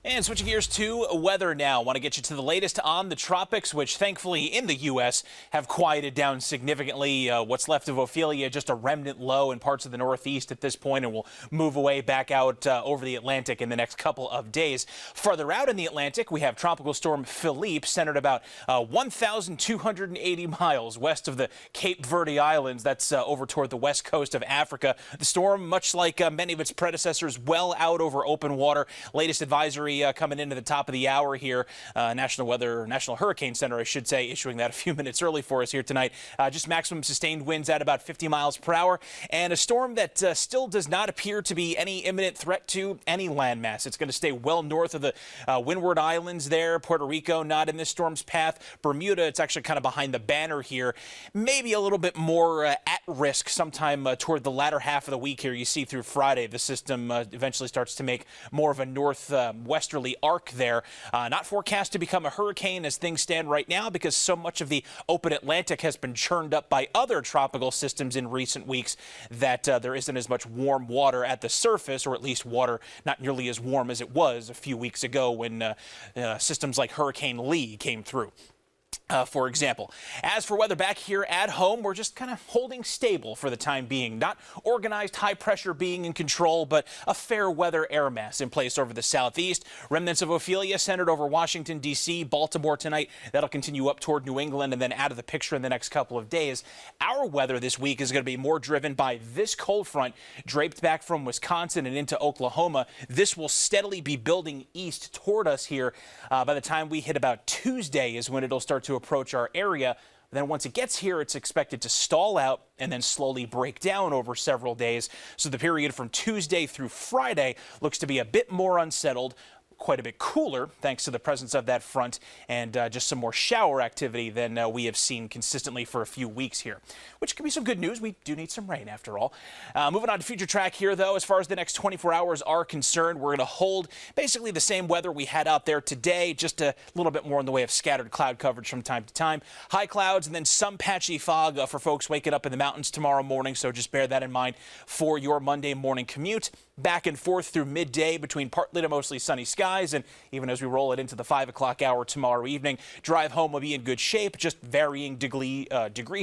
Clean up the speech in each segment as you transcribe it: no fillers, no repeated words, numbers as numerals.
And switching gears to weather now. Want to get you to the latest on the tropics, which thankfully in the U.S. have quieted down significantly. What's left of Ophelia, just a remnant low in parts of the Northeast at this point, and will move away back out over the Atlantic in the next couple of days. Farther out in the Atlantic, we have Tropical Storm Philippe, centered about 1,280 miles west of the Cape Verde Islands. That's over toward the west coast of Africa. The storm, much like many of its predecessors, well out over open water. Latest advisory coming into the top of the hour here. National Hurricane Center, I should say, issuing that a few minutes early for us here tonight. Just maximum sustained winds at about 50 miles per hour. And a storm that still does not appear to be any imminent threat to any landmass. It's going to stay well north of the Windward Islands there. Puerto Rico not in this storm's path. Bermuda, it's actually kind of behind the banner here. Maybe a little bit more at risk sometime toward the latter half of the week here. You see through Friday, the system eventually starts to make more of a northwesterly arc there. Not forecast to become a hurricane as things stand right now because so much of the open Atlantic has been churned up by other tropical systems in recent weeks that there isn't as much warm water at the surface, or at least water not nearly as warm as it was a few weeks ago when systems like Hurricane Lee came through. For example. As for weather back here at home, we're just kind of holding stable for the time being. Not organized high pressure being in control, but a fair weather air mass in place over the southeast. Remnants of Ophelia centered over Washington, D.C., Baltimore tonight. That'll continue up toward New England and then out of the picture in the next couple of days. Our weather this week is going to be more driven by this cold front draped back from Wisconsin and into Oklahoma. This will steadily be building east toward us here. By the time we hit about Tuesday is when it'll start to approach our area. Then once it gets here, it's expected to stall out and then slowly break down over several days. So the period from Tuesday through Friday looks to be a bit more unsettled, quite a bit cooler thanks to the presence of that front and just some more shower activity than we have seen consistently for a few weeks here, which could be some good news. We do need some rain after all. Moving on to future track here, though, as far as the next 24 hours are concerned, we're going to hold basically the same weather we had out there today, just a little bit more in the way of scattered cloud coverage from time to time. High clouds and then some patchy fog for folks waking up in the mountains tomorrow morning, so just bear that in mind for your Monday morning commute. Back and forth through midday between partly to mostly sunny skies, and even as we roll it into the 5 o'clock hour tomorrow evening, drive home will be in good shape, just varying degrees,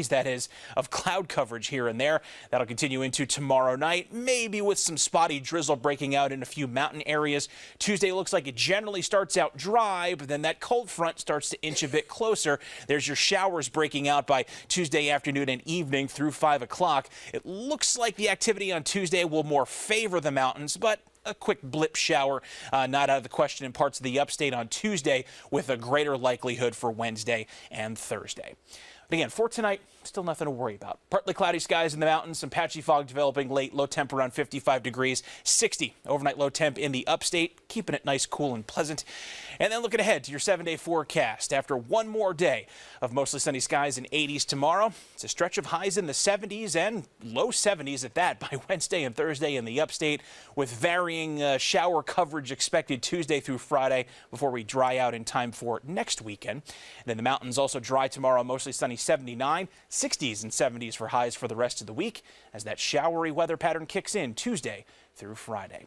that is, of cloud coverage here and there. That'll continue into tomorrow night, maybe with some spotty drizzle breaking out in a few mountain areas. Tuesday looks like it generally starts out dry, but then that cold front starts to inch a bit closer. There's your showers breaking out by Tuesday afternoon and evening through 5 o'clock. It looks like the activity on Tuesday will more favor the mountains, but a quick blip shower not out of the question in parts of the upstate on Tuesday, with a greater likelihood for Wednesday and Thursday. But again, for tonight, still nothing to worry about. Partly cloudy skies in the mountains, some patchy fog developing late, low temp around 55 degrees, 60 overnight low temp in the upstate, keeping it nice, cool, and pleasant. And then looking ahead to your 7-day forecast. After one more day of mostly sunny skies and 80s tomorrow, it's a stretch of highs in the 70s and low 70s at that by Wednesday and Thursday in the upstate, with varying shower coverage expected Tuesday through Friday before we dry out in time for next weekend. And then the mountains also dry tomorrow, mostly sunny 79, 60s and 70s for highs for the rest of the week as that showery weather pattern kicks in Tuesday through Friday.